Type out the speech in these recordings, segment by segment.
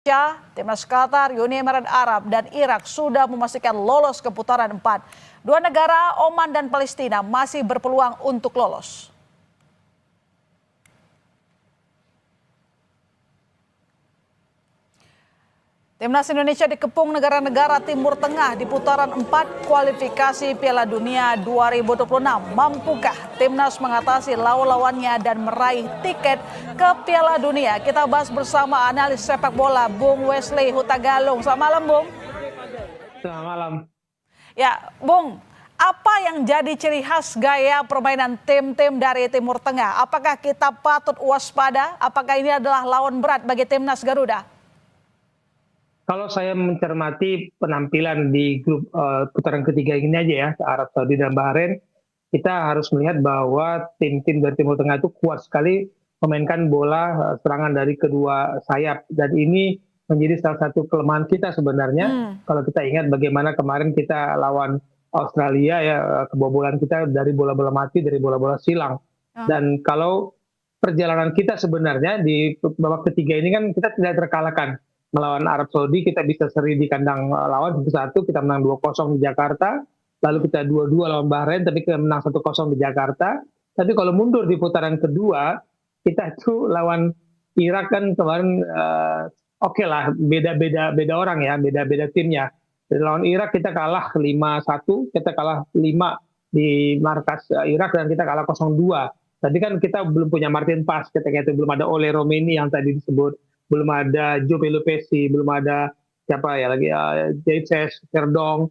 Timnas Qatar, Uni Emirat Arab, dan Irak sudah memastikan lolos ke putaran 4. Dua negara, Oman dan Palestina, masih berpeluang untuk lolos. Timnas Indonesia dikepung negara-negara Timur Tengah di putaran 4 kualifikasi Piala Dunia 2026. Mampukah Timnas mengatasi lawan-lawannya dan meraih tiket ke Piala Dunia? Kita bahas bersama analis sepak bola Bung Wesley Hutagalung. Selamat malam, Bung. Selamat malam. Ya, Bung, apa yang jadi ciri khas gaya permainan tim-tim dari Timur Tengah? Apakah kita patut waspada? Apakah ini adalah lawan berat bagi Timnas Garuda? Kalau saya mencermati penampilan di grup putaran ketiga ini aja ya, Arab Saudi dan Bahrain, kita harus melihat bahwa tim-tim dari Timur Tengah itu kuat sekali memainkan bola serangan dari kedua sayap. Dan ini menjadi salah satu kelemahan kita sebenarnya. Kalau kita ingat bagaimana kemarin kita lawan Australia ya, kebobolan kita dari bola-bola mati, dari bola-bola silang. Dan kalau perjalanan kita sebenarnya di babak ketiga ini kan kita tidak terkalahkan. Melawan Arab Saudi kita bisa seri di kandang lawan 1-1, kita menang 2-0 di Jakarta, lalu kita 2-2 lawan Bahrain tapi kita menang 1-0 di Jakarta. Tapi kalau mundur di putaran kedua, kita itu lawan Irak kan kemarin oke lah, beda orang ya, beda timnya. Dari lawan Irak kita kalah 5-1, kita kalah 5 di markas Irak dan kita kalah 0-2. Tadi kan kita belum punya Martin Paes ketika itu, belum ada Ole Romeni yang tadi disebut, belum ada Joe Pelupesi, belum ada siapa ya lagi, Jaises, Kerdong,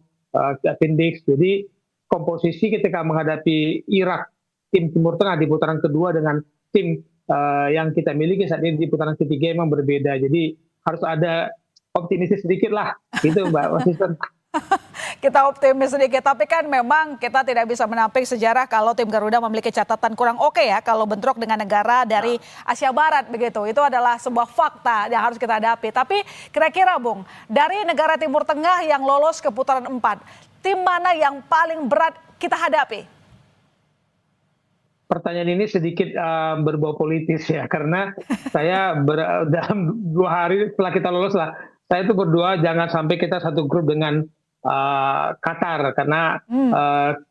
Kevin Dix. Jadi komposisi ketika menghadapi Irak, tim Timur Tengah di putaran kedua dengan tim yang kita miliki saat ini di putaran ketiga memang berbeda. Jadi harus ada optimis sedikit lah, gitu Mbak Wasisten. Kita optimis sedikit, tapi kan memang kita tidak bisa menampik sejarah kalau tim Garuda memiliki catatan kurang oke ya kalau bentrok dengan negara dari Asia Barat begitu. Itu adalah sebuah fakta yang harus kita hadapi. Tapi kira-kira Bung, dari negara Timur Tengah yang lolos ke putaran 4, tim mana yang paling berat kita hadapi? Pertanyaan ini sedikit berbau politis ya, karena saya dalam 2 hari setelah kita lolos lah, saya itu berdoa jangan sampai kita satu grup dengan Qatar, karena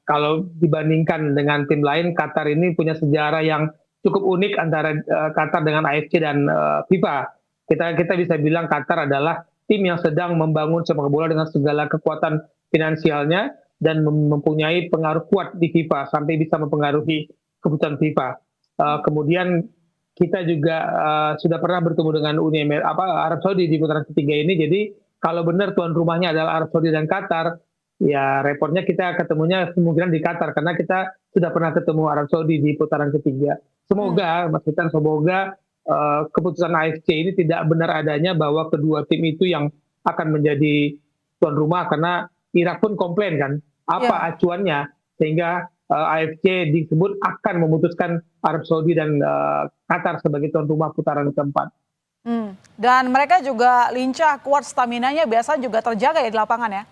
kalau dibandingkan dengan tim lain, Qatar ini punya sejarah yang cukup unik antara Qatar dengan AFC dan FIFA. Kita bisa bilang Qatar adalah tim yang sedang membangun sepak bola dengan segala kekuatan finansialnya dan mempunyai pengaruh kuat di FIFA sampai bisa mempengaruhi keputusan FIFA. Kemudian kita juga sudah pernah bertemu dengan Arab Saudi di putaran ketiga ini. Jadi kalau benar tuan rumahnya adalah Arab Saudi dan Qatar, ya repotnya kita ketemunya kemungkinan di Qatar karena kita sudah pernah ketemu Arab Saudi di putaran ketiga. Semoga, Mas Hitan, semoga keputusan AFC ini tidak benar adanya bahwa kedua tim itu yang akan menjadi tuan rumah, karena Irak pun komplain kan apa acuannya sehingga AFC disebut akan memutuskan Arab Saudi dan Qatar sebagai tuan rumah putaran keempat. Dan mereka juga lincah, kuat, staminanya biasa juga terjaga ya di lapangan ya?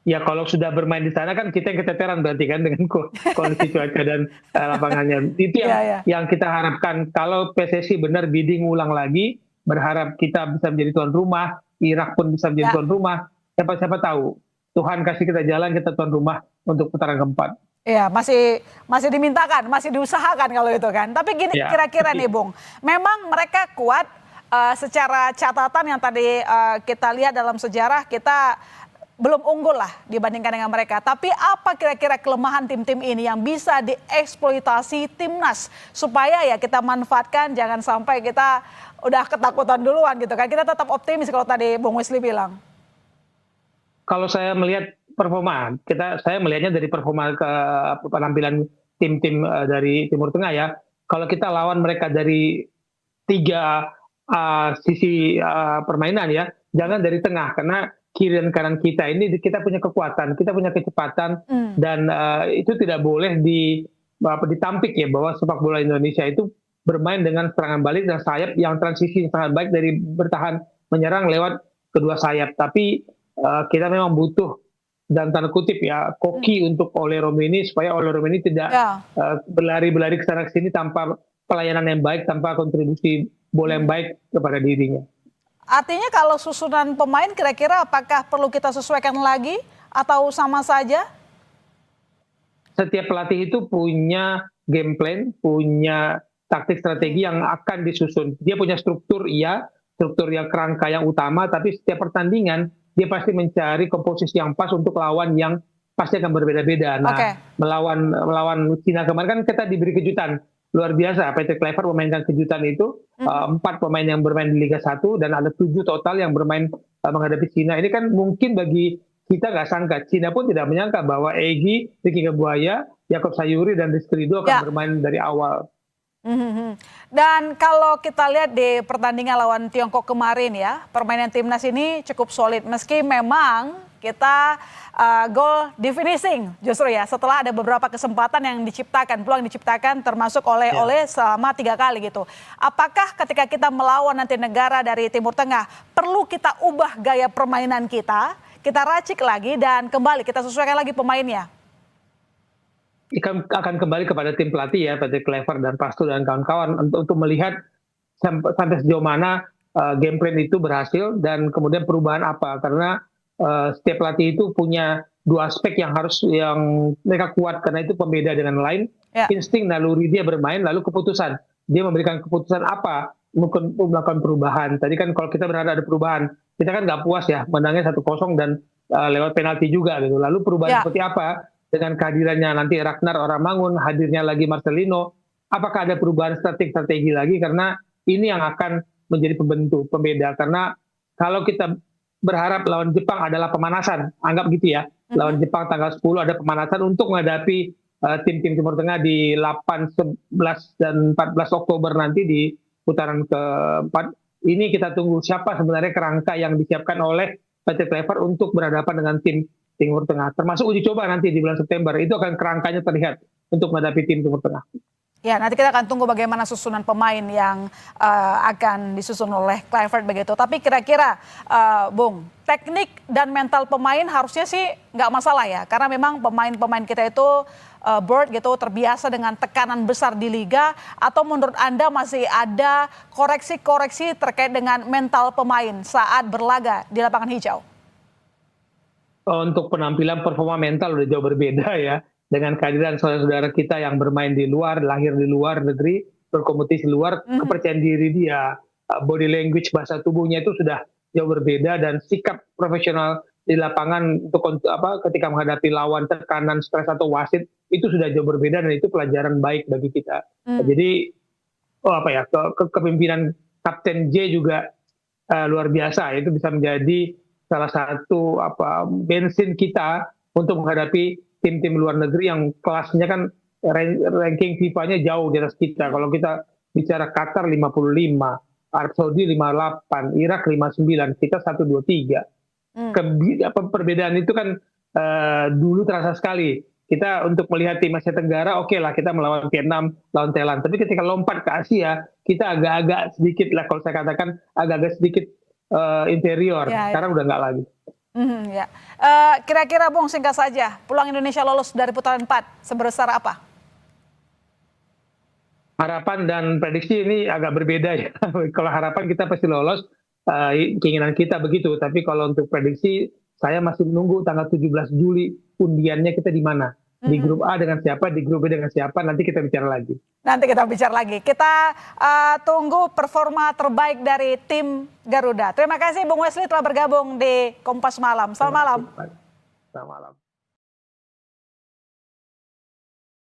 Ya kalau sudah bermain di sana kan kita yang keteteran berarti kan dengan kondisi cuaca dan lapangannya. Itu yang kita harapkan. Kalau PSSI benar bidding ulang lagi, berharap kita bisa menjadi tuan rumah, Irak pun bisa menjadi tuan rumah. Siapa tahu Tuhan kasih kita jalan, kita tuan rumah untuk putaran keempat. Iya, masih dimintakan, masih diusahakan kalau itu kan. Tapi gini kira-kira nih Bung, memang mereka kuat secara catatan yang tadi kita lihat dalam sejarah, kita belum unggul lah dibandingkan dengan mereka. Tapi apa kira-kira kelemahan tim-tim ini yang bisa dieksploitasi timnas supaya ya kita manfaatkan, jangan sampai kita udah ketakutan duluan gitu kan. Kita tetap optimis kalau tadi Bung Wesley bilang. Kalau saya melihat performa, saya melihatnya dari performa ke penampilan tim-tim dari Timur Tengah ya. Kalau kita lawan mereka dari 3 sisi permainan ya, jangan dari tengah, karena kiri dan kanan kita ini kita punya kekuatan, kita punya kecepatan, dan itu tidak boleh ditampik ya, bahwa sepak bola Indonesia itu bermain dengan serangan balik dan sayap yang transisi sangat baik dari bertahan menyerang lewat kedua sayap. Tapi kita memang butuh, dan tanda kutip ya, koki untuk Ole Romeni, supaya Ole Romeni tidak berlari-berlari ke sana ke sini tanpa pelayanan yang baik, tanpa kontribusi bola yang baik kepada dirinya. Artinya kalau susunan pemain kira-kira apakah perlu kita sesuaikan lagi atau sama saja? Setiap pelatih itu punya game plan, punya taktik strategi yang akan disusun. Dia punya struktur, iya, struktur yang kerangka yang utama, tapi setiap pertandingan dia pasti mencari komposisi yang pas untuk lawan yang pasti akan berbeda-beda. Nah, melawan Cina kemarin kan kita diberi kejutan luar biasa. Patrick Kluivert memainkan kejutan itu 4 pemain yang bermain di Liga 1 dan ada 7 total yang bermain menghadapi Cina. Ini kan mungkin bagi kita nggak sangka, Cina pun tidak menyangka bahwa Egy, Ricky Kebuaya, Yakob Sayuri, dan Rizky Ridho akan bermain dari awal. Dan kalau kita lihat di pertandingan lawan Tiongkok kemarin ya, permainan timnas ini cukup solid. Meski memang kita gol di finishing justru ya, setelah ada beberapa kesempatan yang diciptakan, peluang diciptakan termasuk oleh selama 3 kali gitu. Apakah ketika kita melawan nanti negara dari Timur Tengah, perlu kita ubah gaya permainan kita racik lagi dan kembali kita sesuaikan lagi pemainnya? Akan kembali kepada tim pelatih ya, Patrick Kluivert dan Pastu dan kawan-kawan untuk melihat sampai sejauh mana game plan itu berhasil dan kemudian perubahan apa. Karena setiap pelatih itu punya 2 aspek yang mereka kuat, karena itu pembeda dengan lain. Insting, naluri dia bermain, lalu keputusan. Dia memberikan keputusan apa, mungkin melakukan perubahan. Tadi kan kalau kita berharap ada perubahan, kita kan nggak puas ya, menangnya 1-0 dan lewat penalti juga gitu. Lalu perubahan seperti apa? Dengan kehadirannya nanti Ragnar Oramangun, hadirnya lagi Marcelino, apakah ada perubahan strategi lagi? Karena ini yang akan menjadi pembeda. Karena kalau kita berharap lawan Jepang adalah pemanasan, anggap gitu ya, lawan Jepang tanggal 10 ada pemanasan untuk menghadapi tim-tim Timur Tengah di 8, 11, dan 14 Oktober nanti di putaran keempat. Ini kita tunggu siapa sebenarnya kerangka yang disiapkan oleh Patrick Kluivert untuk berhadapan dengan tim Timur Tengah. Termasuk uji coba nanti di bulan September. Itu akan kerangkanya terlihat untuk menghadapi tim Timur Tengah. Ya, nanti kita akan tunggu bagaimana susunan pemain yang akan disusun oleh Kluivert begitu. Tapi kira-kira, Bung, teknik dan mental pemain harusnya sih nggak masalah ya. Karena memang pemain-pemain kita itu terbiasa dengan tekanan besar di liga. Atau menurut Anda masih ada koreksi-koreksi terkait dengan mental pemain saat berlaga di lapangan hijau? Untuk penampilan performa mental udah jauh berbeda ya. Dengan kehadiran saudara-saudara kita yang bermain di luar, lahir di luar negeri, berkompetisi di luar, kepercayaan diri dia, body language, bahasa tubuhnya itu sudah jauh berbeda, dan sikap profesional di lapangan untuk ketika menghadapi lawan, tekanan, stres atau wasit itu sudah jauh berbeda, dan itu pelajaran baik bagi kita. Jadi kepemimpinan Kapten J juga luar biasa. Itu bisa menjadi salah satu bensin kita untuk menghadapi tim-tim luar negeri yang kelasnya kan ranking FIFA-nya jauh di atas kita. Kalau kita bicara Qatar 55, Arab Saudi 58, Irak 59, kita 1, 2, 3. Perbedaan itu kan dulu terasa sekali. Kita untuk melihat tim Asia Tenggara, oke lah kita melawan Vietnam, lawan Thailand. Tapi ketika lompat ke Asia, kita agak-agak sedikit lah, kalau saya katakan agak-agak sedikit inferior. Sekarang udah nggak lagi. Kira-kira Bung, singkat saja, peluang Indonesia lolos dari putaran 4 sebesar apa? Harapan dan prediksi ini agak berbeda ya. Kalau harapan kita pasti lolos, keinginan kita begitu. Tapi kalau untuk prediksi, saya masih menunggu tanggal 17 Juli undiannya kita di mana. Di grup A dengan siapa, di grup B dengan siapa, nanti kita bicara lagi. Nanti kita bicara lagi. Kita tunggu performa terbaik dari tim Garuda. Terima kasih Bung Wesley telah bergabung di Kompas Malam. Selamat malam. Selamat malam.